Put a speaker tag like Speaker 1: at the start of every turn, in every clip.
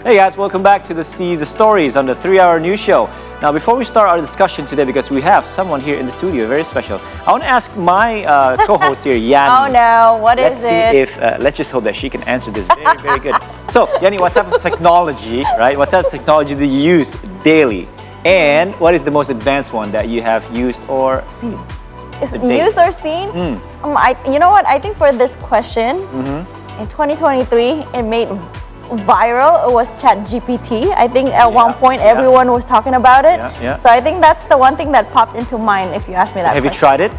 Speaker 1: Hey guys, welcome back to the Stories on the 3-Hour News Show. Now, before we start our discussion today, because we have someone here in the studio, very special, I want to ask my co-host here, Yanni.
Speaker 2: Oh no, what is it?
Speaker 1: Let's just hope that she can answer this very, very good. So, Yanni, what type of technology, right? What type of technology do you use daily? And what is the most advanced one that you have used or seen?
Speaker 2: Used or seen? You know what? I think for this question, in 2023, it made viral. It was ChatGPT. I think at one point everyone was talking about it. So I think that's the one thing that popped into mind if you ask me that
Speaker 1: Have
Speaker 2: question.
Speaker 1: you tried it?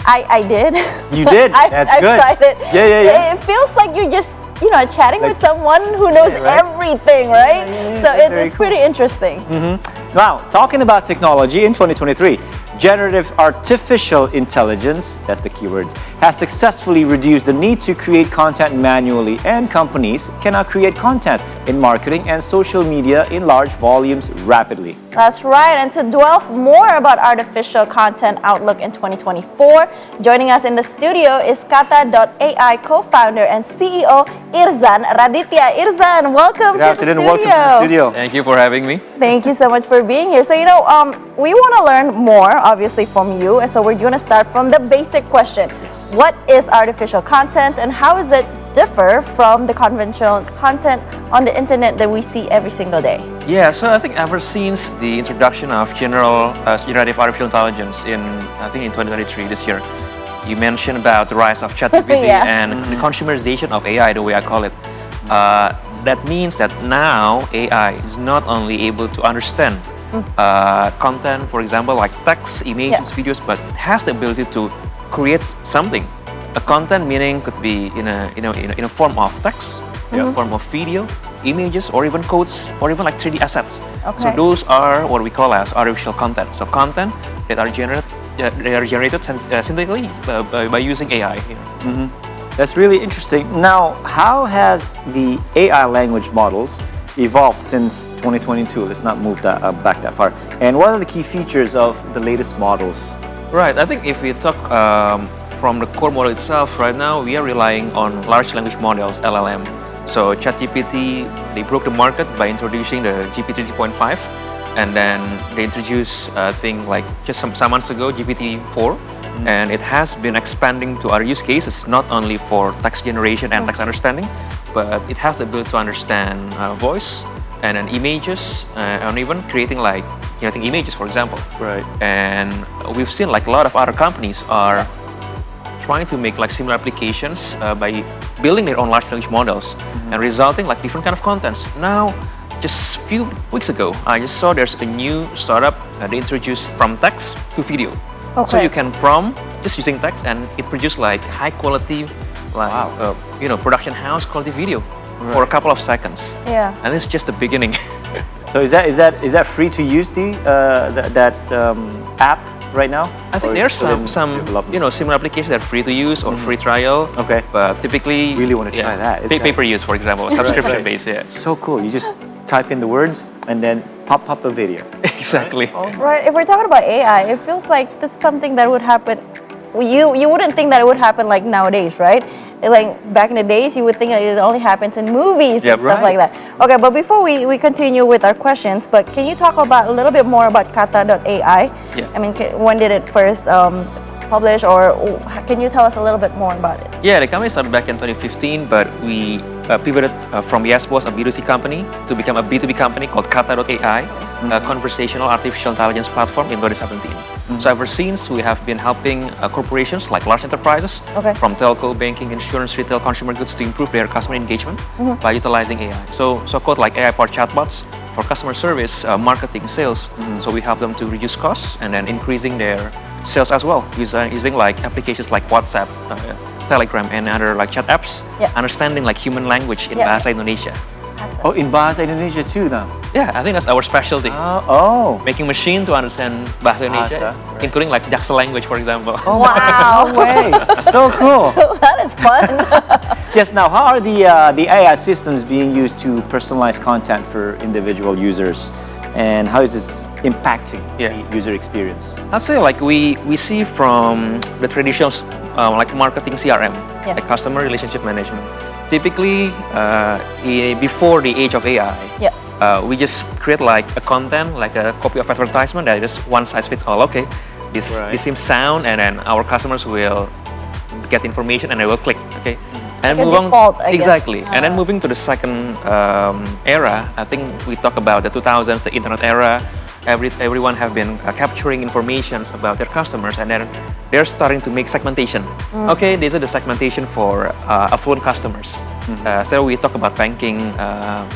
Speaker 2: I did.
Speaker 1: You did? That's good.
Speaker 2: I've tried it.
Speaker 1: Yeah.
Speaker 2: It feels like you're just, chatting with someone who knows everything, right? So it's pretty interesting.
Speaker 1: Now, talking about technology in 2023, generative artificial intelligence, that's the keyword, has successfully reduced the need to create content manually, and companies can now create content in marketing and social media in large volumes rapidly.
Speaker 2: That's right, and to delve more about artificial content outlook in 2024, joining us in the studio is Kata.ai co-founder and CEO Irzan Raditya. Irzan, welcome to the studio.
Speaker 1: Welcome to the studio.
Speaker 3: Thank you for having me.
Speaker 2: Thank you so much for being here. So, we want to learn more, obviously, from you. And so we're going to start from the basic question.
Speaker 1: Yes.
Speaker 2: What is artificial content and how does it differ from the conventional content on the internet that we see every single day?
Speaker 3: Yeah, so I think ever since the introduction of generative artificial intelligence in 2023, this year, you mentioned about the rise of ChatGPT and the consumerization of AI, the way I call it. That means that now AI is not only able to understand content, for example, like text, images, videos, but it has the ability to create something. A content meaning could be in a form of text, in a form of video, images, or even codes, or even like 3D assets. So those are what we call as artificial content. So content that are generated synthetically by using AI.
Speaker 1: That's really interesting. Now, how has the AI language models evolved since 2022? Let's not move back that far. And what are the key features of the latest models?
Speaker 3: Right, I think if we talk from the core model itself, right now we are relying on large language models, LLM. So ChatGPT, they broke the market by introducing the GPT 3.5, and then they introduced a thing like just some months ago, GPT-4, and it has been expanding to other use cases, not only for text generation and text understanding, but it has the ability to understand voice and then images, and even creating images, for example.
Speaker 1: Right.
Speaker 3: And we've seen like a lot of other companies are trying to make like similar applications by building their own large language models and resulting like different kind of contents. Now, just a few weeks ago, I just saw there's a new startup they introduced from text to video. So you can prompt just using text and it produces like high quality, production house quality video for a couple of seconds.
Speaker 2: Yeah.
Speaker 3: And it's just the beginning.
Speaker 1: So is that free to use that app right now?
Speaker 3: I think there's some similar applications that are free to use or free trial.
Speaker 1: Okay.
Speaker 3: But typically,
Speaker 1: really want to try that.
Speaker 3: Pay per use, for example, subscription based. Yeah.
Speaker 1: So cool. You just type in the words and then pop up a video.
Speaker 3: Exactly.
Speaker 2: Right. If we're talking about AI, it feels like this is something that would happen. You wouldn't think that it would happen like nowadays, right? Like back in the days, you would think that it only happens in movies and stuff like that. Okay, but before we continue with our questions, but can you talk about a little bit more about Kata.ai?
Speaker 3: Yeah.
Speaker 2: I mean, when did it first publish, or can you tell us a little bit more about it?
Speaker 3: Yeah, the company started back in 2015, but we pivoted from YesBoss, a B2C company, to become a B2B company called Kata.ai, a conversational artificial intelligence platform in 2017. So ever since, we have been helping corporations like large enterprises, from telco, banking, insurance, retail, consumer goods to improve their customer engagement by utilizing AI. So-called like AI-powered chatbots for customer service, marketing, sales. So we help them to reduce costs and then increasing their sales as well, using like applications like WhatsApp, Telegram, and other like chat apps, understanding like human language in Bahasa Indonesia.
Speaker 1: Oh, in Bahasa Indonesia too now?
Speaker 3: Yeah, I think that's our specialty. Making machine to understand Bahasa Indonesia, including like Jaksa language, for example.
Speaker 1: Oh, wow. No way. So cool.
Speaker 2: That is fun.
Speaker 1: Yes, now how are the AI systems being used to personalize content for individual users? And how is this impacting the user experience?
Speaker 3: I'd say like we see from the traditional like marketing CRM, like customer relationship management. typically before the age of AI, we just create like a content, like a copy of advertisement that is one size fits all. Okay, this seems sound, and then our customers will get information and they will click. Okay, and
Speaker 2: like
Speaker 3: move
Speaker 2: default,
Speaker 3: on. Exactly, and then moving to the second era, I think we talk about the 2000s, the internet era. Everyone have been capturing information about their customers, and then they're starting to make segmentation. Okay, these are the segmentation for affluent customers. So we talk about banking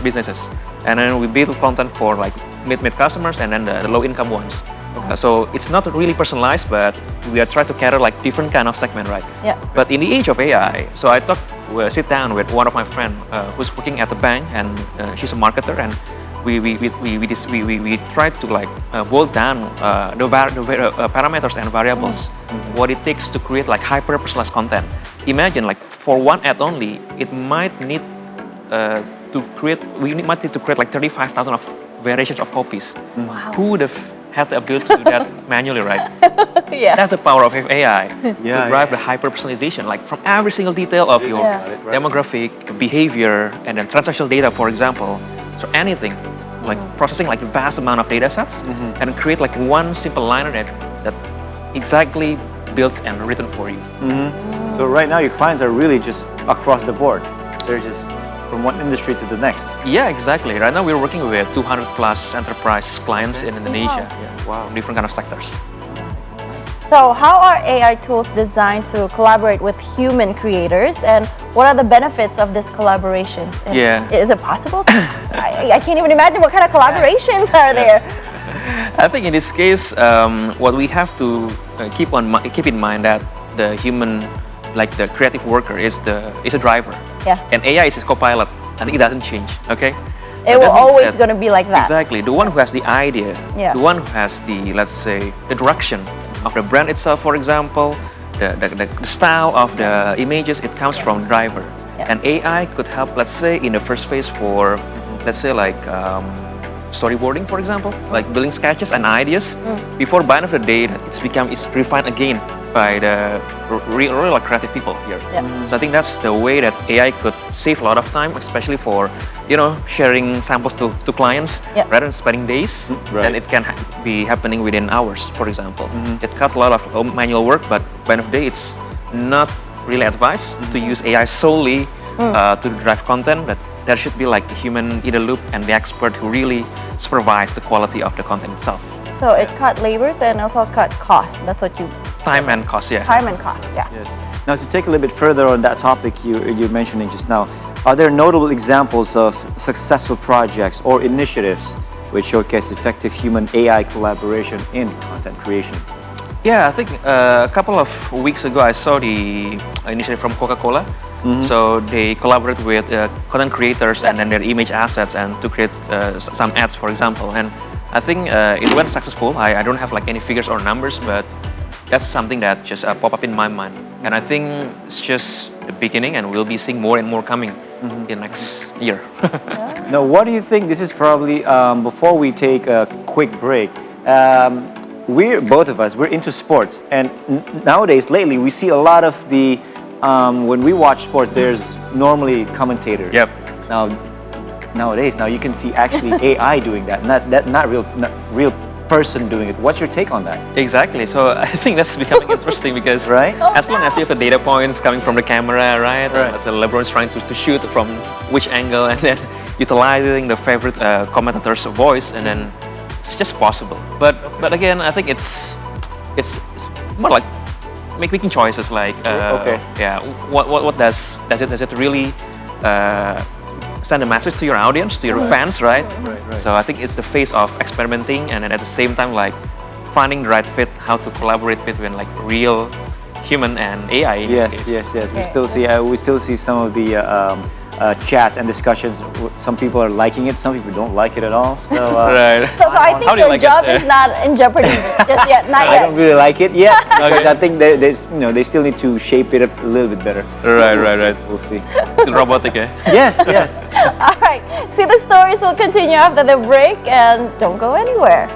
Speaker 3: businesses, and then we build content for like mid customers and then the low income ones. So it's not really personalized, but we are trying to cater like different kind of segment, right?
Speaker 2: Yeah.
Speaker 3: But in the age of AI, so I thought we'll sit down with one of my friend who's working at the bank, and she's a marketer, and we try to like boil down the parameters and variables, what it takes to create like hyper personalized content. Imagine like for one ad only, it might need we might need to create like 35,000 of variations of copies.
Speaker 2: Wow.
Speaker 3: Who would have had the ability to do that manually, right?
Speaker 2: Yeah.
Speaker 3: That's the power of AI to drive the hyper personalization, like from every single detail of your demographic, behavior, and then transactional data, for example. So anything, like processing like vast amount of data sets and create like one simple liner that exactly built and written for you.
Speaker 1: So right now your clients are really just across the board. They're just from one industry to the next.
Speaker 3: Yeah, exactly. Right now we're working with 200 plus enterprise clients in Indonesia.
Speaker 1: Wow.
Speaker 3: Different kind of sectors.
Speaker 2: So how are AI tools designed to collaborate with human creators, and what are the benefits of these collaborations? And is it possible? I can't even imagine what kind of collaborations are there.
Speaker 3: I think in this case, what we have to keep in mind that the human, like the creative worker, is a driver. Yeah. And AI is his co-pilot, and it doesn't change. Okay.
Speaker 2: So it will always going to be like that.
Speaker 3: Exactly. The one who has the idea, the one who has the, let's say, the direction of the brand itself, for example, the style of the images, it comes from driver. And AI could help, let's say, in the first phase for, let's say, like storyboarding, for example, like building sketches and ideas. Before by the end of the day, it's refined again by the real creative people here. So I think that's the way that AI could save a lot of time, especially for sharing samples to clients rather than spending days. Then it can be happening within hours, for example. It cuts a lot of manual work, but by the end of the day, it's not really advised to use AI solely to drive content, but there should be like the human in the loop and the expert who really supervise the quality of the content itself.
Speaker 2: So it cut labors and also cut costs. That's what you...
Speaker 3: Time and cost,
Speaker 2: Time and cost,
Speaker 1: Yes. Now to take a little bit further on that topic you're mentioning just now, are there notable examples of successful projects or initiatives which showcase effective human-AI collaboration in content creation?
Speaker 3: Yeah, I think a couple of weeks ago I saw the initiative from Coca-Cola. So they collaborate with content creators and then their image assets and to create some ads, for example. And I think it went successful. I don't have like any figures or numbers, but that's something that just pop up in my mind. And I think it's just the beginning, and we'll be seeing more and more coming in next year.
Speaker 1: Now, what do you think? This is probably before we take a quick break. Both of us, we're into sports, and nowadays, lately, we see a lot of the when we watch sports, there's normally commentators. Nowadays, you can see actually AI doing that, not real person doing it. What's your take on that?
Speaker 3: Exactly. So I think that's becoming interesting because as long as you have the data points coming from the camera, right? So LeBron is trying to shoot from which angle, and then utilizing the favorite commentator's voice, and then it's just possible. But again, I think it's more like making choices. Like what does it really send a message to your audience, to your fans, right? So I think it's the phase of experimenting, and then at the same time like finding the right fit, how to collaborate between like real human and AI.
Speaker 1: Yes. We still see some of the chats and discussions. Some people are liking it, some people don't like it at all. So,
Speaker 2: so I think your job is not in jeopardy just yet. Not yet.
Speaker 1: I don't really like it yet because I think they still need to shape it up a little bit better.
Speaker 3: Right.
Speaker 1: We'll see.
Speaker 3: Still robotic, eh?
Speaker 1: Yes.
Speaker 2: All right. See, the stories will continue after the break, and don't go anywhere.